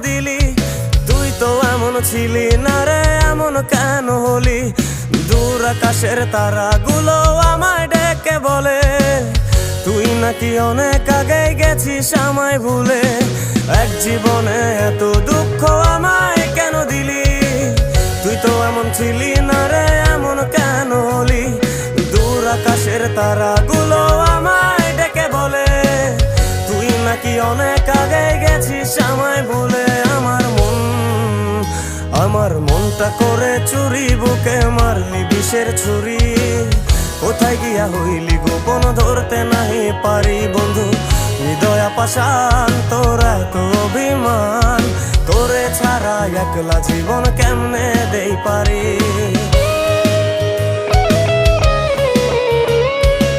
দিলি? তুই তো এমন ছিলি না রে, এমন কেন হলি? দূর আকাশের তারাগুলো আমায় ডেকে বলে তুই নাকি অনেক আগে গেছিস আমায় ভুলে। এক জীবনে এত দুঃখ আমায় কেন দিলি? তুই তো এমন ছিলি না রে, এমন কেন হলি? দূর আকাশের তারাগুলো আমায় ডেকে বলে তুই নাকি অনেক আগে গেছিস আমায় ভুলে। আমার মনটা করে চুরি, বুকে মারলি বিষের ছুরি। কোথায় গিয়া হইলি গোপন ধরতে নাহি পারি বন্ধু। হৃদয় পাষাণ তোর এত অভিমান, তোরে ছাড়া একলা জীবন কেমনে দেই পারি?